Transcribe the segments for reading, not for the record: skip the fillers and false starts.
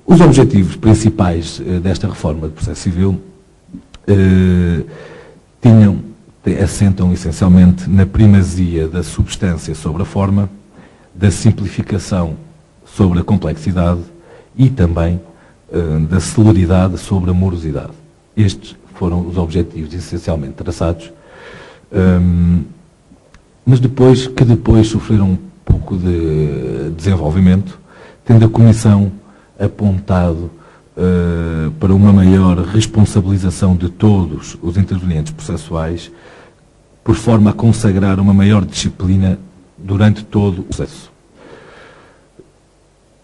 Os objetivos principais desta reforma do processo civil assentam essencialmente na primazia da substância sobre a forma, da simplificação sobre a complexidade e também da celeridade sobre a morosidade. Estes foram os objetivos essencialmente traçados, mas depois sofreram um pouco de desenvolvimento, tendo a Comissão apontado para uma maior responsabilização de todos os intervenientes processuais, por forma a consagrar uma maior disciplina durante todo o processo.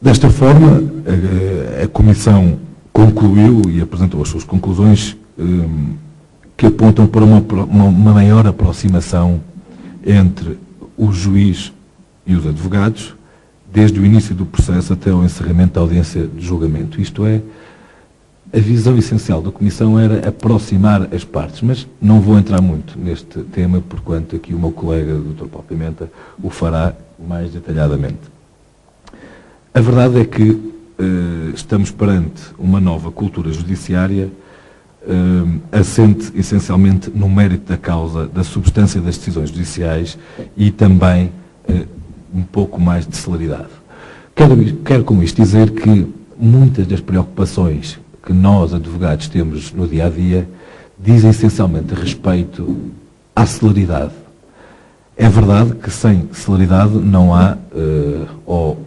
Desta forma, a Comissão concluiu e apresentou as suas conclusões que apontam para uma maior aproximação entre o juiz e os advogados, desde o início do processo até ao encerramento da audiência de julgamento. Isto é, a visão essencial da Comissão era aproximar as partes, mas não vou entrar muito neste tema, porquanto aqui o meu colega, o Dr. Paulo Pimenta, o fará mais detalhadamente. A verdade é que estamos perante uma nova cultura judiciária assente essencialmente no mérito da causa, da substância das decisões judiciais e também um pouco mais de celeridade. Quero com isto dizer que muitas das preocupações que nós, advogados, temos no dia-a-dia, dizem essencialmente respeito à celeridade. É verdade que sem celeridade não há, ou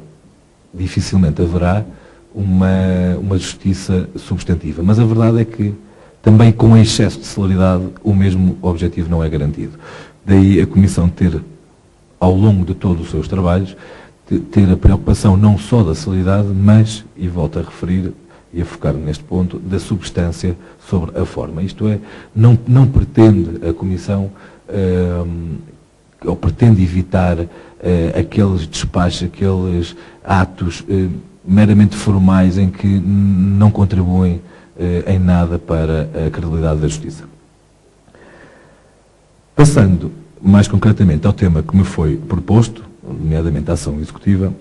dificilmente haverá, uma justiça substantiva. Mas a verdade é que, também com excesso de celeridade, o mesmo objetivo não é garantido. Daí a Comissão ter, ao longo de todos os seus trabalhos, ter a preocupação não só da celeridade, mas, e volto a referir, e a focar neste ponto, da substância sobre a forma. Isto é, não pretende a Comissão, ou pretende evitar aqueles despachos, aqueles atos meramente formais em que não contribuem em nada para a credibilidade da Justiça. Passando mais concretamente ao tema que me foi proposto, nomeadamente a ação executiva,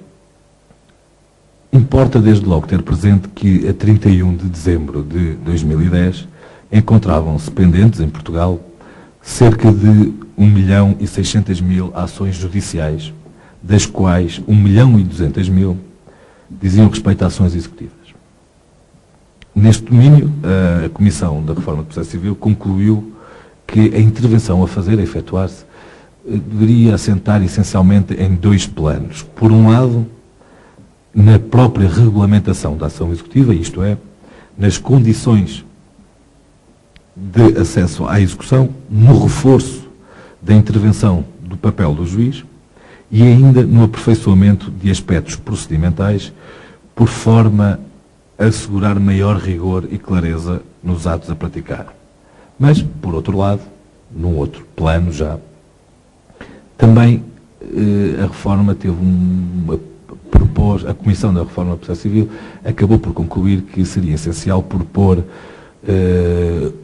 importa desde logo ter presente que a 31 de dezembro de 2010 encontravam-se pendentes em Portugal cerca de 1.600.000 ações judiciais, das quais 1.200.000 diziam respeito a ações executivas. Neste domínio, a Comissão da Reforma do Processo Civil concluiu que a intervenção a fazer, a efetuar-se, deveria assentar essencialmente em dois planos. Por um lado, na própria regulamentação da ação executiva, isto é, nas condições de acesso à execução, no reforço da intervenção do papel do juiz e ainda no aperfeiçoamento de aspectos procedimentais, por forma a assegurar maior rigor e clareza nos atos a praticar. Mas, por outro lado, num outro plano já, também a reforma teve a Comissão da Reforma do Processo Civil acabou por concluir que seria essencial propor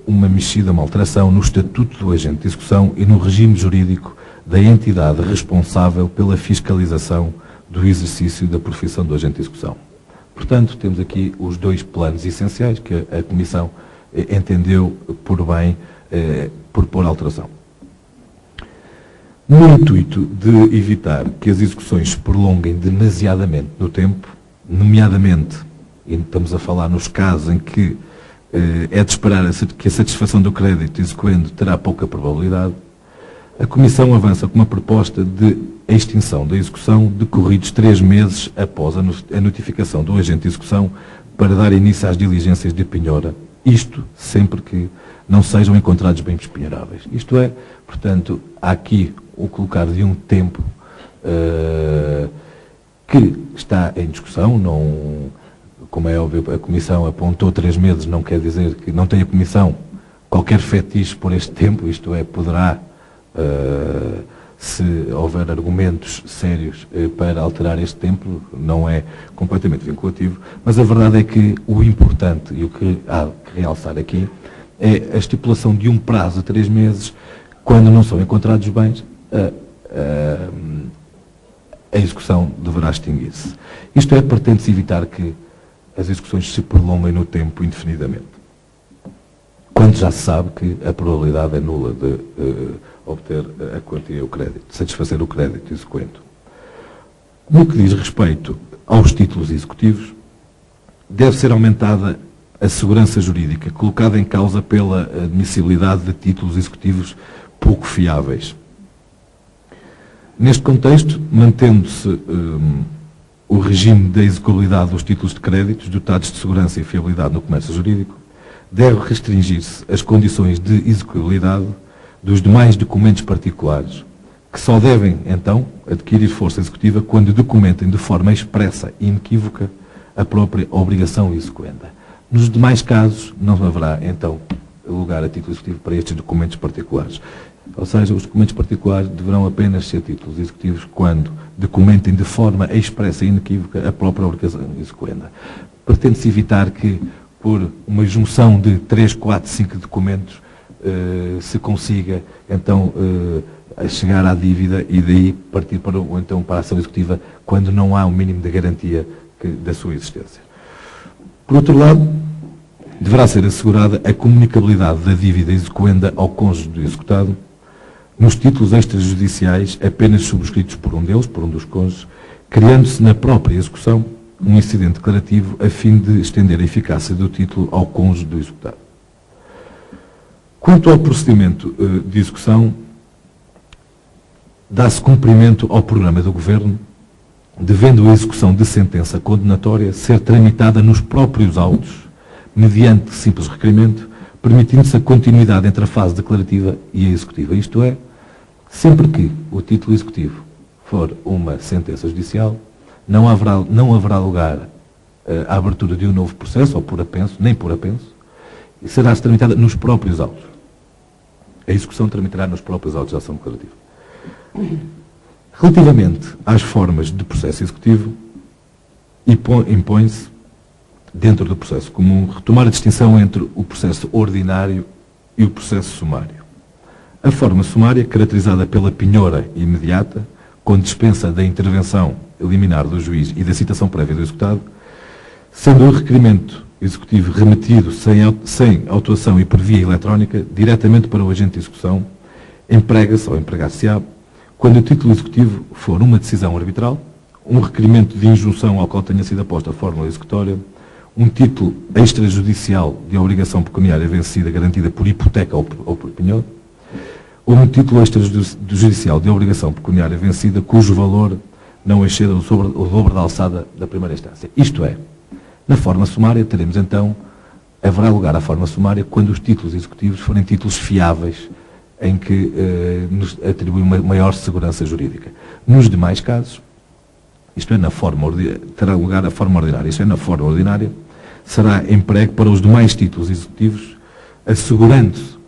uma mexida, uma alteração no Estatuto do Agente de Execução e no regime jurídico da entidade responsável pela fiscalização do exercício da profissão do Agente de Execução. Portanto, temos aqui os dois planos essenciais que a Comissão entendeu por bem propor alteração. No intuito de evitar que as execuções se prolonguem demasiadamente no tempo, nomeadamente, e estamos a falar nos casos em que é de esperar que a satisfação do crédito exequendo terá pouca probabilidade, a Comissão avança com uma proposta de extinção da execução decorridos 3 meses após a notificação do agente de execução para dar início às diligências de penhora, isto sempre que não sejam encontrados bens penhoráveis. Isto é, portanto, há aqui o colocar de um tempo que está em discussão, não, como é óbvio, a Comissão apontou 3 meses, não quer dizer que não tenha a Comissão qualquer fetiche por este tempo, isto é, poderá, se houver argumentos sérios para alterar este tempo, não é completamente vinculativo, mas a verdade é que o importante e o que há que realçar aqui é a estipulação de um prazo de 3 meses, quando não são encontrados bens, a execução deverá extinguir-se. Isto é, pretende-se evitar que as execuções se prolonguem no tempo indefinidamente, quando já se sabe que a probabilidade é nula de obter a quantia, o crédito, de satisfazer o crédito exequente. No que diz respeito aos títulos executivos, deve ser aumentada a segurança jurídica, colocada em causa pela admissibilidade de títulos executivos pouco fiáveis. Neste contexto, mantendo-se o regime da execuibilidade dos títulos de créditos dotados de segurança e fiabilidade no comércio jurídico, deve restringir-se as condições de execuibilidade dos demais documentos particulares, que só devem, então, adquirir força executiva quando documentem de forma expressa e inequívoca a própria obrigação exequenda. Nos demais casos, não haverá, então, lugar a título executivo para estes documentos particulares. Ou seja, os documentos particulares deverão apenas ser títulos executivos quando documentem de forma expressa e inequívoca a própria obrigação exequenda. Pretende-se evitar que, por uma junção de 3, 4, 5 documentos, se consiga, então, chegar à dívida e daí partir para, então, para a ação executiva quando não há um mínimo de garantia da sua existência. Por outro lado, deverá ser assegurada a comunicabilidade da dívida exequenda ao cônjuge do executado nos títulos extrajudiciais apenas subscritos por um deles, por um dos cônjuges, criando-se na própria execução um incidente declarativo a fim de estender a eficácia do título ao cônjuge do executado. Quanto ao procedimento de execução, dá-se cumprimento ao programa do Governo, devendo a execução de sentença condenatória ser tramitada nos próprios autos, mediante simples requerimento, permitindo-se a continuidade entre a fase declarativa e a executiva. Isto é, sempre que o título executivo for uma sentença judicial, não haverá lugar à abertura de um novo processo, ou por apenso, nem por apenso, e será tramitada nos próprios autos. A execução tramitará nos próprios autos de ação declarativa. Relativamente às formas de processo executivo, impõe-se, dentro do processo comum, retomar a distinção entre o processo ordinário e o processo sumário. A forma sumária, caracterizada pela penhora imediata, com dispensa da intervenção liminar do juiz e da citação prévia do executado, sendo o requerimento executivo remetido sem autuação e por via eletrónica, diretamente para o agente de execução, emprega-se ou empregar-se-á quando o título executivo for uma decisão arbitral, um requerimento de injunção ao qual tenha sido aposta a fórmula executória, um título extrajudicial de obrigação pecuniária vencida garantida por hipoteca ou por penhor, ou um título extrajudicial de obrigação pecuniária vencida cujo valor não exceda o dobro da alçada da primeira instância. Isto é, na forma sumária teremos então, haverá lugar à forma sumária quando os títulos executivos forem títulos fiáveis em que nos atribui uma maior segurança jurídica. Nos demais casos, isto é, terá lugar a forma ordinária. Isto é, na forma ordinária, será emprego para os demais títulos executivos, assegurando-se,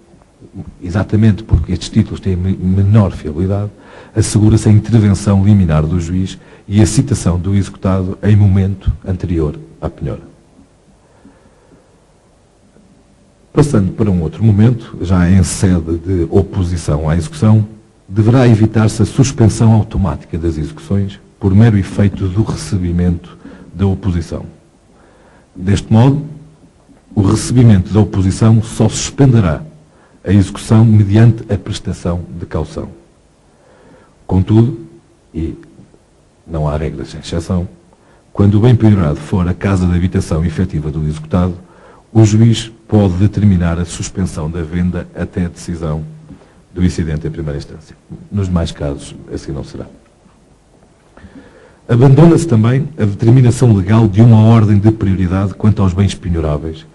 exatamente porque estes títulos têm menor fiabilidade, assegura-se a intervenção liminar do juiz e a citação do executado em momento anterior à penhora. Passando para um outro momento, já em sede de oposição à execução, deverá evitar-se a suspensão automática das execuções por mero efeito do recebimento da oposição. Deste modo, o recebimento da oposição só suspenderá a execução mediante a prestação de caução. Contudo, e não há regras sem exceção, quando o bem penhorado for a casa de habitação efetiva do executado, o juiz pode determinar a suspensão da venda até a decisão do incidente em primeira instância. Nos demais casos, assim não será. Abandona-se também a determinação legal de uma ordem de prioridade quanto aos bens penhoráveis,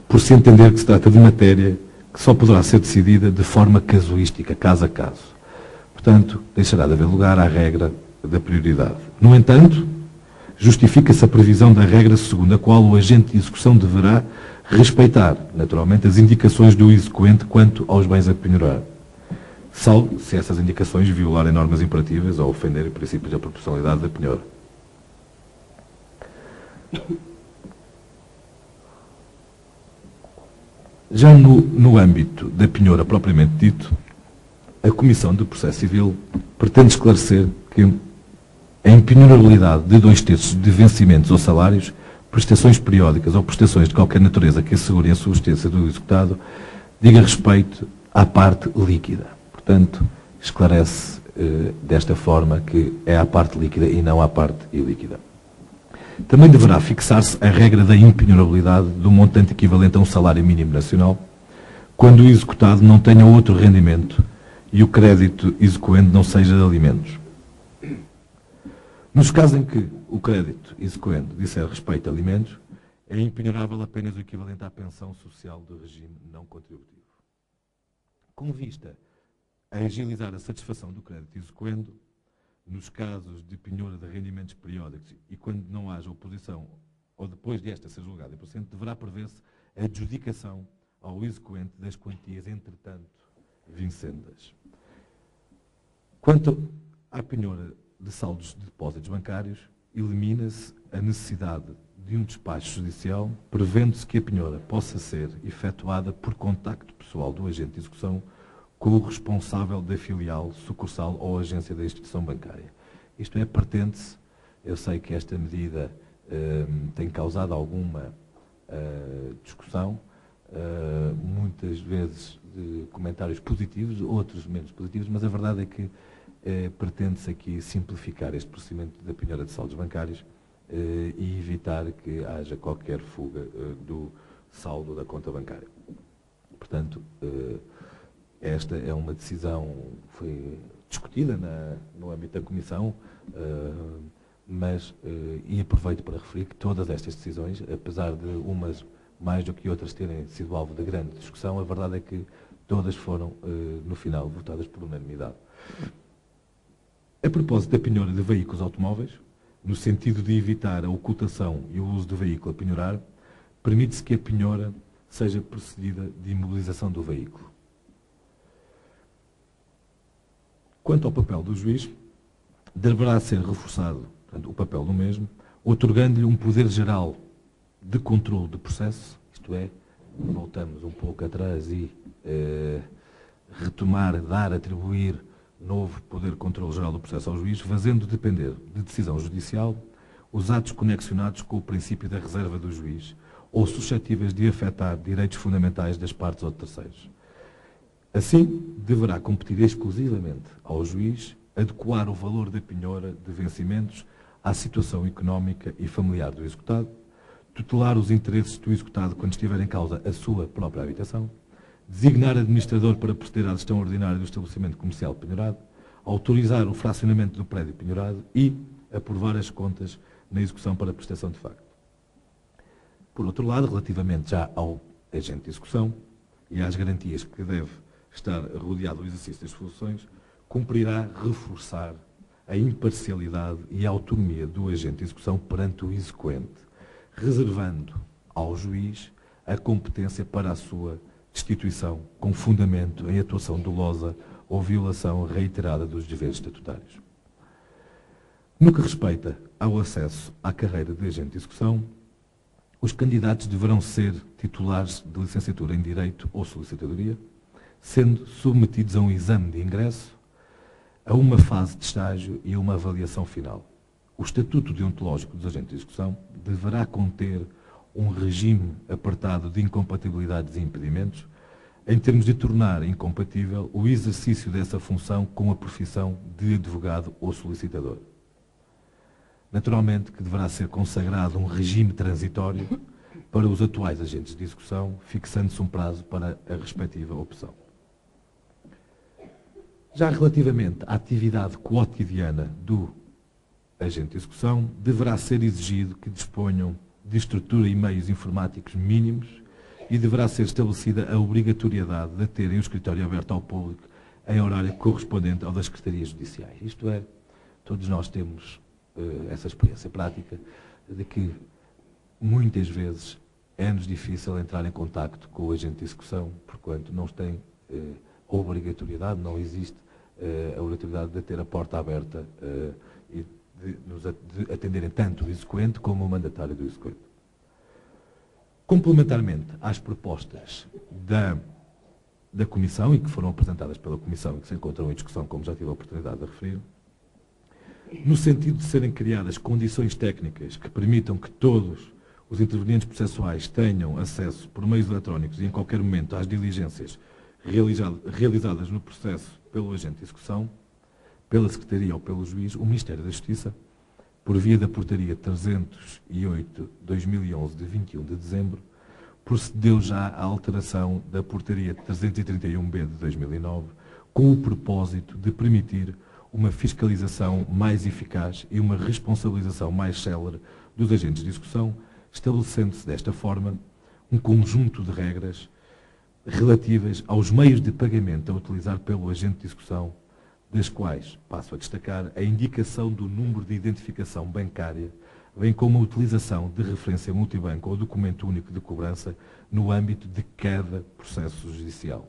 por se entender que se trata de matéria que só poderá ser decidida de forma casuística, caso a caso. Portanto, deixará de haver lugar à regra da prioridade. No entanto, justifica-se a previsão da regra segundo a qual o agente de execução deverá respeitar, naturalmente, as indicações do exequente quanto aos bens a penhorar, salvo se essas indicações violarem normas imperativas ou ofenderem princípios da proporcionalidade da penhora. Já no âmbito da penhora propriamente dito, a Comissão do Processo Civil pretende esclarecer que a impenhorabilidade de 2/3 de vencimentos ou salários prestações periódicas ou prestações de qualquer natureza que assegurem a subsistência do executado, diga respeito à parte líquida. Portanto, esclarece desta forma que é à parte líquida e não à parte ilíquida. Também deverá fixar-se a regra da impenhorabilidade do montante equivalente a um salário mínimo nacional, quando o executado não tenha outro rendimento e o crédito exequendo não seja de alimentos. Nos casos em que o crédito exequendo disser respeito a alimentos, é impenhorável apenas o equivalente à pensão social do regime não contributivo. Com vista a agilizar a satisfação do crédito exequendo, nos casos de penhora de rendimentos periódicos e quando não haja oposição ou depois desta ser julgada em procedente, deverá prever-se a adjudicação ao exequente das quantias, entretanto, vincendas. Quanto à penhora de saldos de depósitos bancários, elimina-se a necessidade de um despacho judicial, prevendo-se que a penhora possa ser efetuada por contacto pessoal do agente de execução com o responsável da filial, sucursal ou agência da instituição bancária. Isto é, pretende-se, eu sei que esta medida tem causado alguma discussão, muitas vezes de comentários positivos, outros menos positivos, mas a verdade é que pretende-se aqui simplificar este procedimento da penhora de saldos bancários e evitar que haja qualquer fuga do saldo da conta bancária. Portanto, esta é uma decisão que foi discutida no âmbito da Comissão, e aproveito para referir que todas estas decisões, apesar de umas mais do que outras terem sido alvo de grande discussão, a verdade é que todas foram, no final, votadas por unanimidade. A propósito da penhora de veículos automóveis, no sentido de evitar a ocultação e o uso do veículo a penhorar, permite-se que a penhora seja precedida de imobilização do veículo. Quanto ao papel do juiz, deverá ser reforçado, portanto, o papel do mesmo, outorgando-lhe um poder geral de controle do processo, isto é, voltamos um pouco atrás e retomar, atribuir novo poder de controle geral do processo ao juiz, fazendo depender de decisão judicial os atos conexionados com o princípio da reserva do juiz ou suscetíveis de afetar direitos fundamentais das partes ou de terceiros. Assim, deverá competir exclusivamente ao juiz adequar o valor da penhora de vencimentos à situação económica e familiar do executado, tutelar os interesses do executado quando estiver em causa a sua própria habitação, designar administrador para proceder à gestão ordinária do estabelecimento comercial penhorado, autorizar o fracionamento do prédio penhorado e aprovar as contas na execução para prestação de facto. Por outro lado, relativamente já ao agente de execução e às garantias que deve estar rodeado do exercício das funções, cumprirá reforçar a imparcialidade e a autonomia do agente de execução perante o exequente, reservando ao juiz a competência para a sua destituição com fundamento em atuação dolosa ou violação reiterada dos deveres estatutários. No que respeita ao acesso à carreira de agente de execução, os candidatos deverão ser titulares de licenciatura em Direito ou solicitadoria, sendo submetidos a um exame de ingresso, a uma fase de estágio e a uma avaliação final. O Estatuto Deontológico dos Agentes de Execução deverá conter um regime apartado de incompatibilidades e impedimentos, em termos de tornar incompatível o exercício dessa função com a profissão de advogado ou solicitador. Naturalmente que deverá ser consagrado um regime transitório para os atuais agentes de execução, fixando-se um prazo para a respectiva opção. Já relativamente à atividade cotidiana do agente de execução, deverá ser exigido que disponham de estrutura e meios informáticos mínimos e deverá ser estabelecida a obrigatoriedade de terem o escritório aberto ao público em horário correspondente ao das secretarias judiciais. Isto é, todos nós temos essa experiência prática de que muitas vezes é-nos difícil entrar em contacto com o agente de execução, porquanto não tem a obrigatoriedade, não existe a obrigatoriedade de ter a porta aberta e de atenderem tanto o exequente como o mandatário do exequente. Complementarmente às propostas da Comissão e que foram apresentadas pela Comissão e que se encontram em discussão, como já tive a oportunidade de referir, no sentido de serem criadas condições técnicas que permitam que todos os intervenientes processuais tenham acesso por meios eletrónicos e em qualquer momento às diligências realizadas no processo pelo agente de execução, pela Secretaria ou pelo juiz, o Ministério da Justiça, por via da Portaria 308/2011, de 21 de dezembro, procedeu já à alteração da Portaria 331/B de 2009, com o propósito de permitir uma fiscalização mais eficaz e uma responsabilização mais célere dos agentes de execução, estabelecendo-se desta forma um conjunto de regras relativas aos meios de pagamento a utilizar pelo agente de execução, das quais passo a destacar a indicação do número de identificação bancária, bem como a utilização de referência multibanco ou documento único de cobrança no âmbito de cada processo judicial.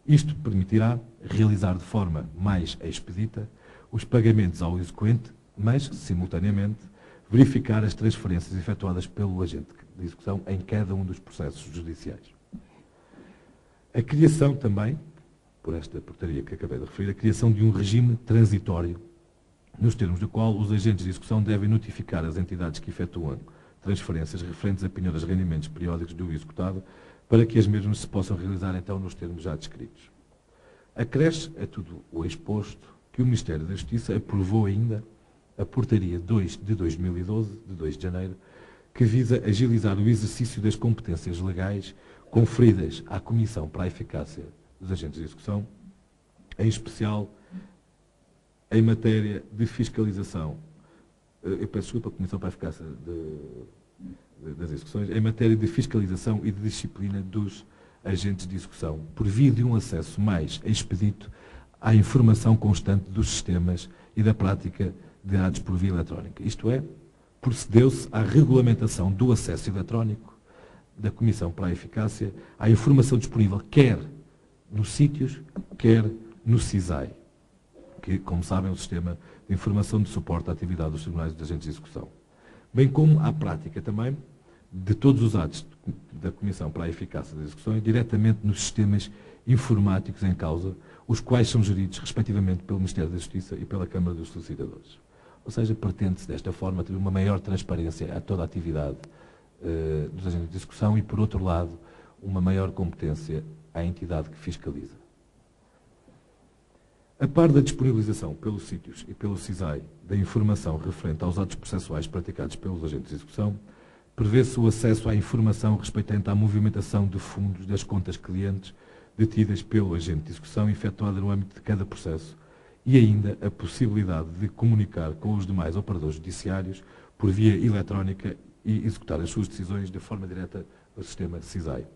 Isto permitirá realizar de forma mais expedita os pagamentos ao exequente, mas, simultaneamente, verificar as transferências efetuadas pelo agente de execução em cada um dos processos judiciais. A criação também, por esta portaria que acabei de referir, a criação de um regime transitório, nos termos do qual os agentes de execução devem notificar as entidades que efetuam transferências referentes a penhoras de rendimentos periódicos do executado, para que as mesmas se possam realizar, então, nos termos já descritos. Acresce a tudo o exposto que o Ministério da Justiça aprovou ainda a Portaria 2 de 2012, de 2 de janeiro, que visa agilizar o exercício das competências legais conferidas à Comissão para a Eficácia dos Agentes de Execução, em especial em matéria de fiscalização. Eu peço desculpa, a Comissão para a Eficácia das Execuções, em matéria de fiscalização e de disciplina dos agentes de execução, por via de um acesso mais expedito à informação constante dos sistemas e da prática de atos por via eletrónica. Isto é, procedeu-se à regulamentação do acesso eletrónico da Comissão para a Eficácia à informação disponível quer nos sítios, quer no CISAI, que, como sabem, é o Sistema de Informação de Suporte à Atividade dos Tribunais de Agentes de Execução, bem como à prática também de todos os atos da Comissão para a Eficácia das Execuções diretamente nos sistemas informáticos em causa, os quais são geridos, respectivamente, pelo Ministério da Justiça e pela Câmara dos Solicitadores. Ou seja, pretende-se, desta forma, ter uma maior transparência a toda a atividade dos agentes de execução e, por outro lado, uma maior competência à entidade que fiscaliza. A par da disponibilização pelos sítios e pelo CISAI da informação referente aos atos processuais praticados pelos agentes de execução, prevê-se o acesso à informação respeitante à movimentação de fundos das contas clientes detidas pelo agente de execução efetuada no âmbito de cada processo e ainda a possibilidade de comunicar com os demais operadores judiciários por via eletrónica e executar as suas decisões de forma direta no sistema CISAI.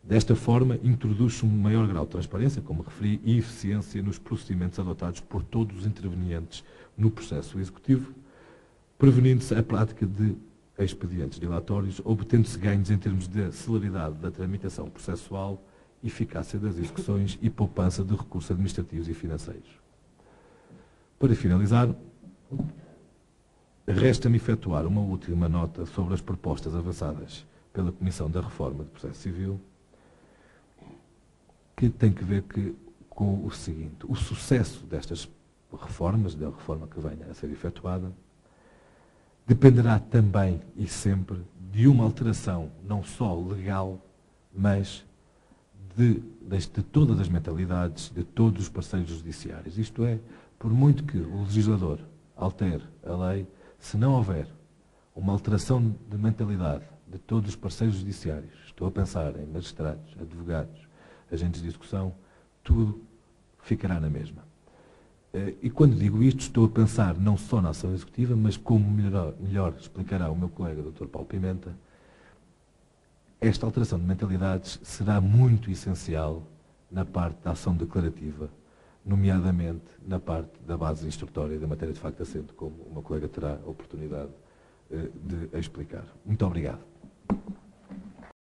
Desta forma, introduz-se um maior grau de transparência, como referi, e eficiência nos procedimentos adotados por todos os intervenientes no processo executivo, prevenindo-se a prática de expedientes dilatórios, obtendo-se ganhos em termos de celeridade da tramitação processual, eficácia das execuções e poupança de recursos administrativos e financeiros. Para finalizar, resta-me efetuar uma última nota sobre as propostas avançadas pela Comissão da Reforma do Processo Civil, que tem que ver com o seguinte: o sucesso destas reformas, da reforma que venha a ser efetuada, dependerá também e sempre de uma alteração não só legal, mas de todas as mentalidades de todos os parceiros judiciários. Isto é, por muito que o legislador altere a lei, se não houver uma alteração de mentalidade de todos os parceiros judiciários, estou a pensar em magistrados, advogados, agentes de execução, tudo ficará na mesma. E quando digo isto, estou a pensar não só na ação executiva, mas como melhor explicará o meu colega Dr. Paulo Pimenta, esta alteração de mentalidades será muito essencial na parte da ação declarativa, nomeadamente na parte da base instrutória da matéria de facto assento, como o meu colega terá a oportunidade de explicar. Muito obrigado.